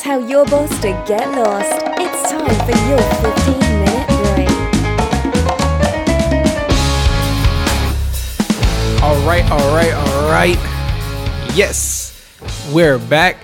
That's how you're supposed to get lost. It's time for your 15-minute break. All right. Yes, we're back.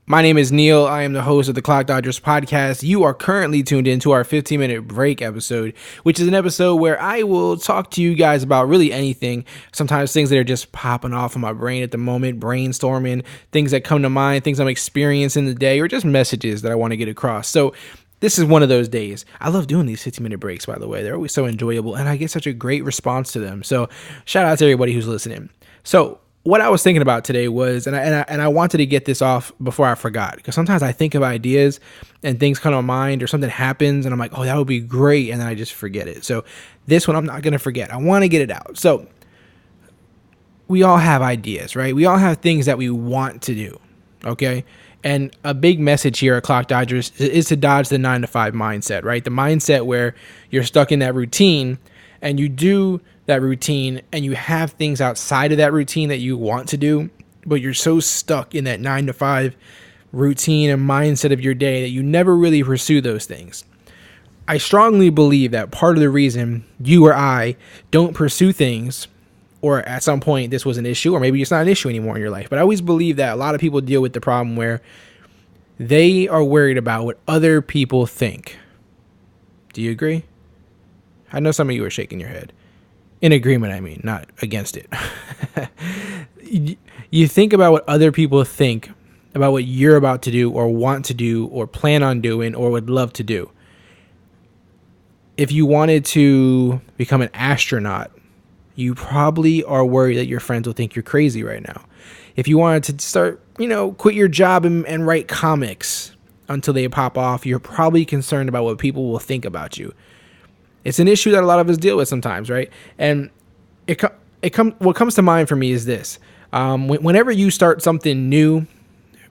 My name is Neil. I am the host of the Clock Dodgers podcast. You are currently tuned into our 15-minute break episode, which is an episode where I will talk to you guys about really anything. Sometimes things that are just popping off in my brain at the moment, brainstorming, things that come to mind, things I'm experiencing the day, or just messages that I want to get across. So this is one of those days. I love doing these 15-minute breaks, by the way. They're always so enjoyable, and I get such a great response to them. So shout out to everybody who's listening. So what I was thinking about today was, and I wanted to get this off before I forgot, because sometimes I think of ideas and things come to mind or something happens and I'm like, oh, that would be great. And then I just forget it. So this one, I'm not going to forget. I want to get it out. So we all have ideas, right? We all have things that we want to do. Okay. And a big message here at Clock Dodgers is to dodge the 9-to-5 mindset, right? The mindset where you're stuck in that routine and you do that routine and you have things outside of that routine that you want to do, but you're so stuck in that 9-to-5 routine and mindset of your day that you never really pursue those things. I strongly believe that part of the reason you or I don't pursue things, or at some point this was an issue, or maybe it's not an issue anymore in your life, but I always believe that a lot of people deal with the problem where they are worried about what other people think. Do you agree? I know some of you are shaking your head. In agreement, I mean, not against it. You think about what other people think about what you're about to do or want to do or plan on doing or would love to do. If you wanted to become an astronaut, you probably are worried that your friends will think you're crazy right now. If you wanted to start, quit your job and write comics until they pop off, you're probably concerned about what people will think about you. It's an issue that a lot of us deal with sometimes, right? And what comes to mind for me is this. Whenever you start something new,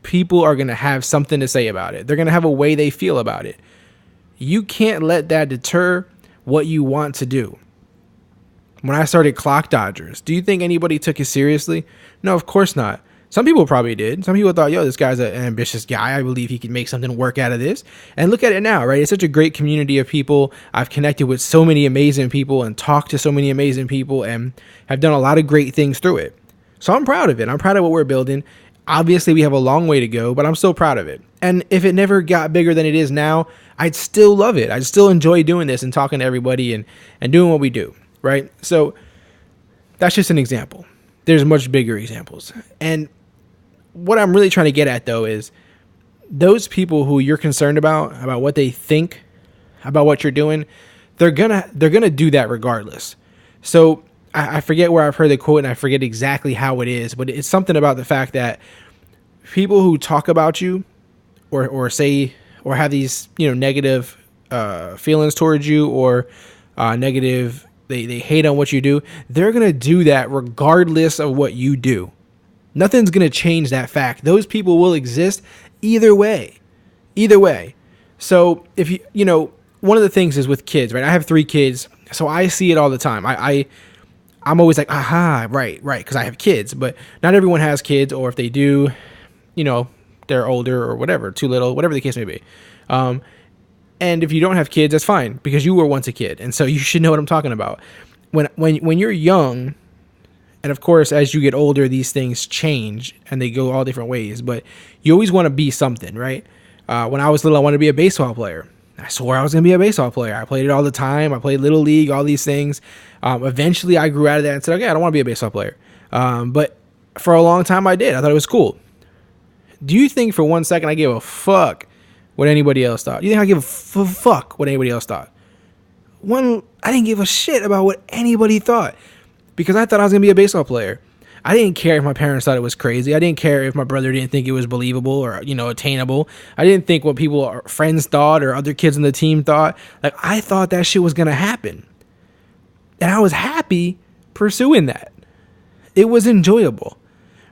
people are going to have something to say about it. They're going to have a way they feel about it. You can't let that deter what you want to do. When I started Clock Dodgers, do you think anybody took it seriously? No, of course not. Some people probably did. Some people thought, this guy's an ambitious guy. I believe he can make something work out of this. And look at it now, right? It's such a great community of people. I've connected with so many amazing people and talked to so many amazing people and have done a lot of great things through it. So I'm proud of it. I'm proud of what we're building. Obviously, we have a long way to go, but I'm still proud of it. And if it never got bigger than it is now, I'd still love it. I'd still enjoy doing this and talking to everybody and doing what we do, right? So that's just an example. There's much bigger examples. And what I'm really trying to get at, though, is those people who you're concerned about what they think about what you're doing, they're gonna do that regardless. So I forget where I've heard the quote and I forget exactly how it is, but it's something about the fact that people who talk about you or say or have these negative feelings towards you or negative, they hate on what you do, they're gonna do that regardless of what you do. Nothing's going to change that fact. Those people will exist either way. So if one of the things is with kids, right? I have 3 kids, so I see it all the time. I'm always like, aha, right. Cause I have kids, but not everyone has kids, or if they do, they're older or whatever, too little, whatever the case may be. And if you don't have kids, that's fine because you were once a kid. And so you should know what I'm talking about. When you're young, and of course, as you get older, these things change and they go all different ways. But you always want to be something, right? When I was little, I wanted to be a baseball player. I swore I was going to be a baseball player. I played it all the time. I played Little League, all these things. Eventually, I grew out of that and said, okay, I don't want to be a baseball player. But for a long time, I did. I thought it was cool. Do you think for 1 second I gave a fuck what anybody else thought? You think I give a fuck what anybody else thought? I didn't give a shit about what anybody thought. Because I thought I was going to be a baseball player. I didn't care if my parents thought it was crazy. I didn't care if my brother didn't think it was believable or, attainable. I didn't think what friends thought or other kids on the team thought. Like, I thought that shit was going to happen. And I was happy pursuing that. It was enjoyable,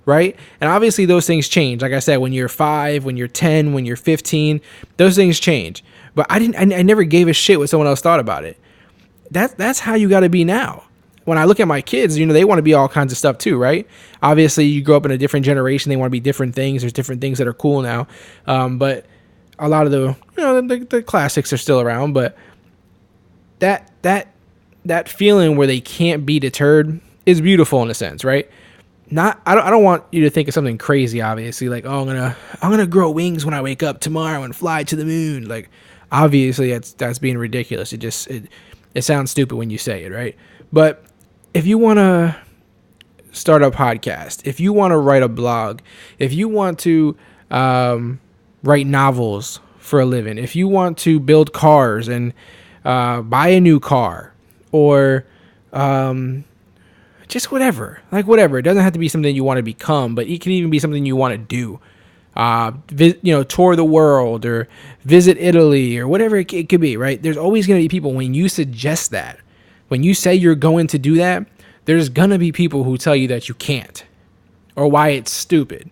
right? And obviously those things change. Like I said, when you're 5, when you're 10, when you're 15, those things change. But I never gave a shit what someone else thought about it. That's how you got to be now. when I look at my kids, they want to be all kinds of stuff too, right? Obviously, you grow up in a different generation. They want to be different things. There's different things that are cool now. But a lot of the classics are still around. But that feeling where they can't be deterred is beautiful in a sense, right? I don't want you to think of something crazy, obviously, like, oh, I'm gonna grow wings when I wake up tomorrow and fly to the moon. Like, obviously that's being ridiculous. It sounds stupid when you say it, right? But if you want to start a podcast, if you want to write a blog, if you want to write novels for a living, if you want to build cars and buy a new car, or just whatever. It doesn't have to be something you want to become, but it can even be something you want to do. Tour the world or visit Italy or whatever it could be, right? There's always going to be people, when you suggest that, when you say you're going to do that, there's going to be people who tell you that you can't or why it's stupid.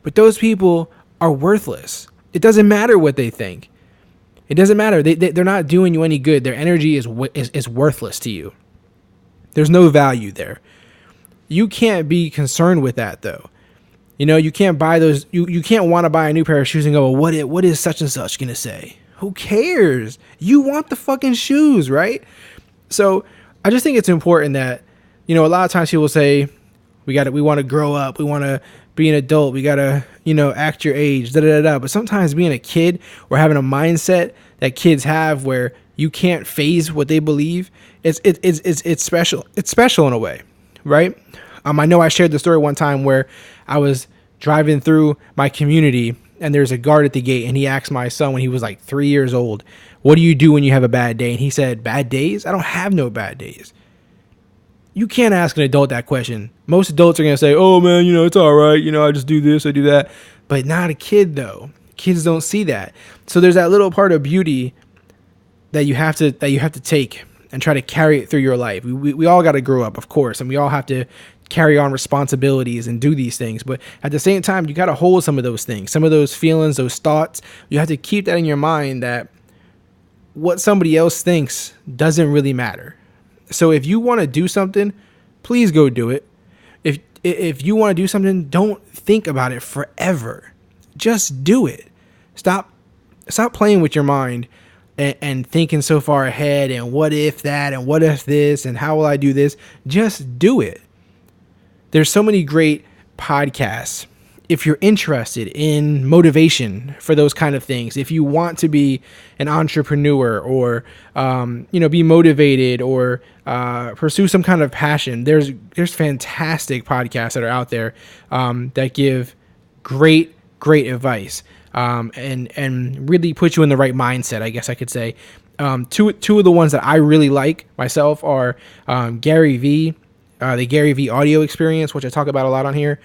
But those people are worthless. It doesn't matter what they think. It doesn't matter. They're not doing you any good. Their energy is worthless to you. There's no value there. You can't be concerned with that, though. You can't buy those. You can't want to buy a new pair of shoes and go, well, what is such and such going to say? Who cares? You want the fucking shoes, right? So I just think it's important that, a lot of times people say, we want to grow up. We want to be an adult. We got to, act your age, But sometimes being a kid or having a mindset that kids have where you can't phase what they believe, it's special. It's special in a way, right? I know I shared the story one time where I was driving through my community and there's a guard at the gate, and he asked my son when he was like 3 years old, what do you do when you have a bad day? And he said, bad days? I don't have no bad days. You can't ask an adult that question. Most adults are going to say, oh man, it's all right. I just do this, I do that. But not a kid though. Kids don't see that. So there's that little part of beauty that you have to take and try to carry it through your life. We all got to grow up, of course, and we all have to carry on responsibilities and do these things. But at the same time, you got to hold some of those things, some of those feelings, those thoughts. You have to keep that in your mind that what somebody else thinks doesn't really matter. So if you want to do something, please go do it. If you want to do something, don't think about it forever. Just do it. Stop playing with your mind and thinking so far ahead and what if that and what if this and how will I do this? Just do it. There's so many great podcasts. If you're interested in motivation for those kind of things, if you want to be an entrepreneur or, be motivated or pursue some kind of passion, there's fantastic podcasts that are out there that give great advice and really put you in the right mindset, I guess I could say. Two of the ones that I really like myself are Gary Vee, the Gary Vee audio experience, which I talk about a lot on here.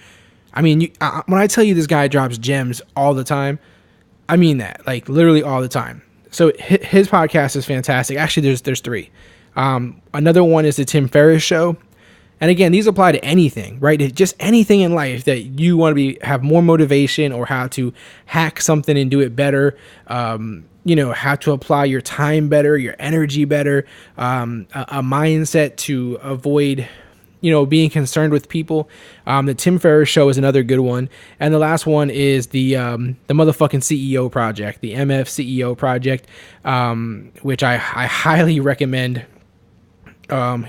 I mean, when I tell you this guy drops gems all the time, I mean that, like literally all the time. So his podcast is fantastic. Actually, there's three. Another one is the Tim Ferriss Show. And again, these apply to anything, right? Just anything in life that you want to have more motivation or how to hack something and do it better. How to apply your time better, your energy better, a mindset to avoid being concerned with people. The Tim Ferriss Show is another good one. And the last one is the motherfucking CEO Project, the MF CEO Project, which I highly recommend.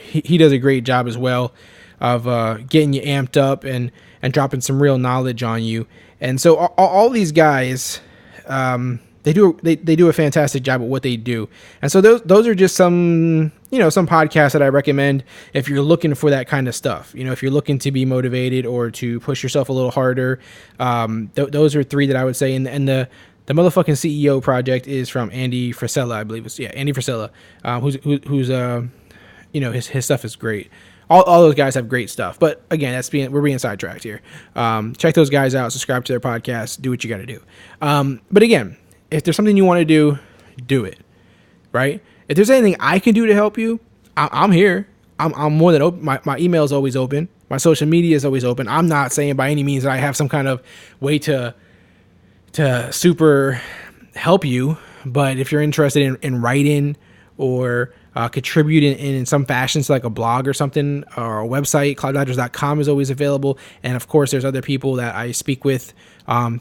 He does a great job as well of getting you amped up and dropping some real knowledge on you. And so all these guys, they do a fantastic job at what they do. And so those are just some podcasts that I recommend if you're looking for that kind of stuff. If you're looking to be motivated or to push yourself a little harder, those are three that I would say. And the motherfucking CEO Project is from Andy Frisella, I believe Andy Frisella, who's his stuff is great. All those guys have great stuff. But again, we're being sidetracked here. Check those guys out, subscribe to their podcast, do what you got to do. But again, if there's something you want to do it, right? If there's anything I can do to help you, I'm here. I'm more than open. My email is always open. My social media is always open. I'm not saying by any means that I have some kind of way to super help you, but if you're interested in writing or contribute in some fashion to like a blog or something, or a website, clockdodgers.com is always available. And of course, there's other people that I speak with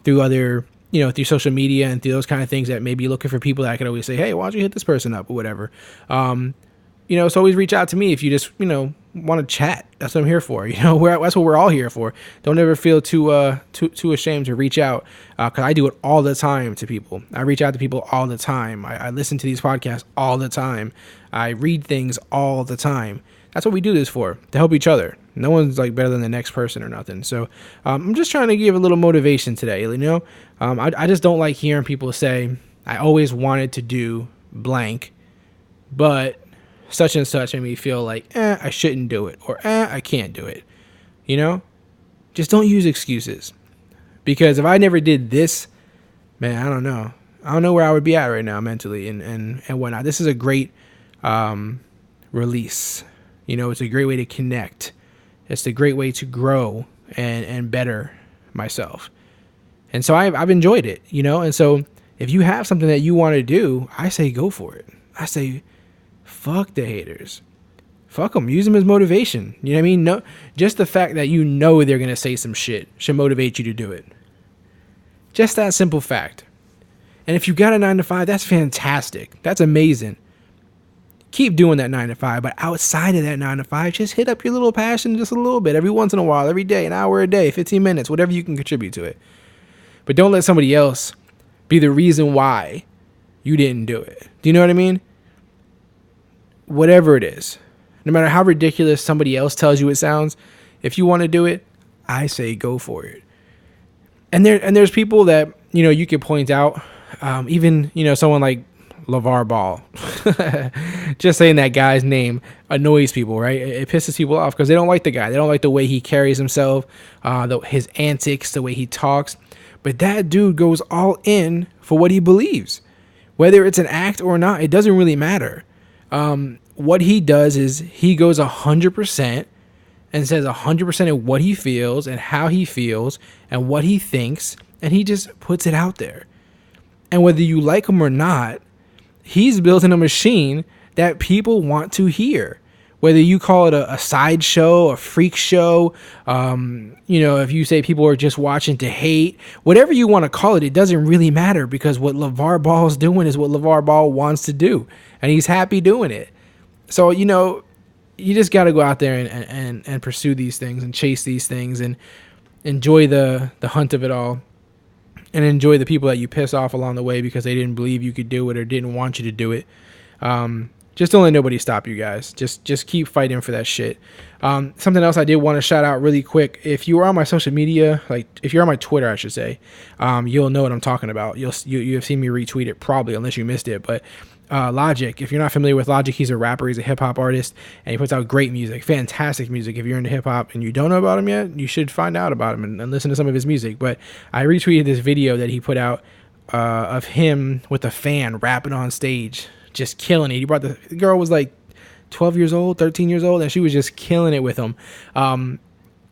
through other, through social media and through those kind of things that may be looking for people that I could always say, hey, why don't you hit this person up or whatever. So always reach out to me if you just, want to chat. That's what I'm here for. That's what we're all here for. Don't ever feel too ashamed to reach out, because I do it all the time to people. I reach out to people all the time. I listen to these podcasts all the time. I read things all the time. That's what we do this for, to help each other. No one's like better than the next person or nothing. So I'm just trying to give a little motivation today. I just don't like hearing people say, I always wanted to do blank, but such and such made me feel like, I shouldn't do it, or I can't do it. Just don't use excuses. Because if I never did this, man, I don't know where I would be at right now mentally and whatnot. This is a great release. It's a great way to connect. It's a great way to grow and better myself. And so I've enjoyed it, and so if you have something that you want to do, I say go for it. I say fuck the haters. Fuck them. Use them as motivation. You know what I mean? No, just the fact that they're going to say some shit should motivate you to do it. Just that simple fact. And if you got a 9-to-5, that's fantastic. That's amazing. Keep doing that 9-to-5, but outside of that 9-to-5, just hit up your little passion just a little bit every once in a while, every day, an hour a day, 15 minutes, whatever you can contribute to it. But don't let somebody else be the reason why you didn't do it. Do you know what I mean? Whatever it is, no matter how ridiculous somebody else tells you it sounds, if you want to do it, I say go for it. And there's people that, you could point out, even, someone like LeVar Ball. Just saying that guy's name annoys people, right? It pisses people off because they don't like the guy. They don't like the way he carries himself, his antics, the way he talks. But that dude goes all in for what he believes. Whether it's an act or not, it doesn't really matter. What he does is he goes 100% and says 100% of what he feels and how he feels and what he thinks, and he just puts it out there. And whether you like him or not, he's building a machine that people want to hear. Whether you call it a sideshow, a freak show, if you say people are just watching to hate, whatever you want to call it, it doesn't really matter, because what LeVar Ball is doing is what LeVar Ball wants to do, and he's happy doing it. So, you just got to go out there and pursue these things and chase these things and enjoy the hunt of it all, and enjoy the people that you piss off along the way because they didn't believe you could do it or didn't want you to do it. Just don't let nobody stop you guys. Just keep fighting for that shit. Something else I did want to shout out really quick. If you are on my social media, like if you're on my Twitter, I should say, you'll know what I'm talking about. You have seen me retweet it probably, unless you missed it. But Logic, if you're not familiar with Logic, he's a rapper. He's a hip hop artist, and he puts out great music, fantastic music. If you're into hip hop and you don't know about him yet, you should find out about him and listen to some of his music. But I retweeted this video that he put out of him with a fan rapping on stage, just killing it. He brought the girl was like 12 years old, 13 years old, and she was just killing it with him. I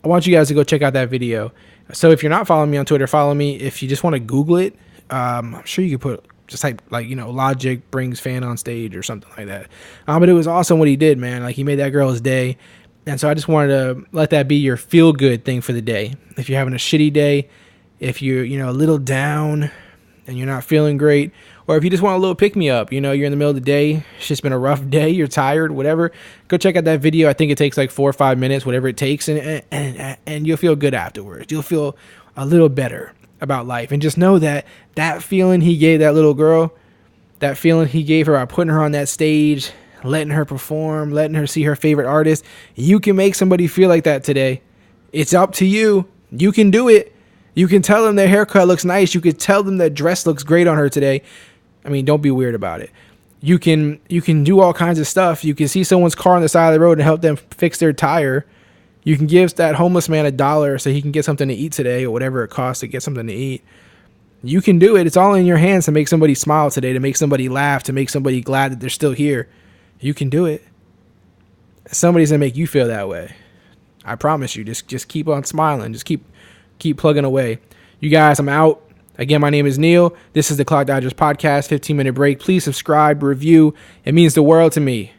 want you guys to go check out that video. So if you're not following me on Twitter, follow me. If you just want to Google it, I'm sure you could put just type like, Logic brings fan on stage or something like that. But it was awesome what he did, man. Like, he made that girl's day. And so I just wanted to let that be your feel good thing for the day. If you're having a shitty day, if you're, a little down and you're not feeling great, or if you just want a little pick me up, you're in the middle of the day, it's just been a rough day, you're tired, whatever, go check out that video. I think it takes like 4 or 5 minutes, whatever it takes, and you'll feel good afterwards. You'll feel a little better about life. And just know that feeling he gave that little girl, that feeling he gave her by putting her on that stage, letting her perform, letting her see her favorite artist, you can make somebody feel like that today. It's up to you. You can do it. You can tell them their haircut looks nice. You could tell them that dress looks great on her today. I mean, don't be weird about it. You can do all kinds of stuff. You can see someone's car on the side of the road and help them fix their tire. You can give that homeless man $1 so he can get something to eat today, or whatever it costs to get something to eat. You can do it. It's all in your hands to make somebody smile today, to make somebody laugh, to make somebody glad that they're still here. You can do it. Somebody's going to make you feel that way. I promise you. Just keep on smiling. Just keep plugging away. You guys, I'm out. Again, my name is Neil. This is the Clock Dodgers podcast, 15-minute break. Please subscribe, review. It means the world to me.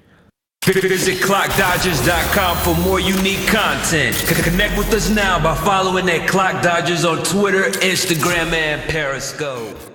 Visit ClockDodgers.com for more unique content. Connect with us now by following at Clock Dodgers on Twitter, Instagram, and Periscope.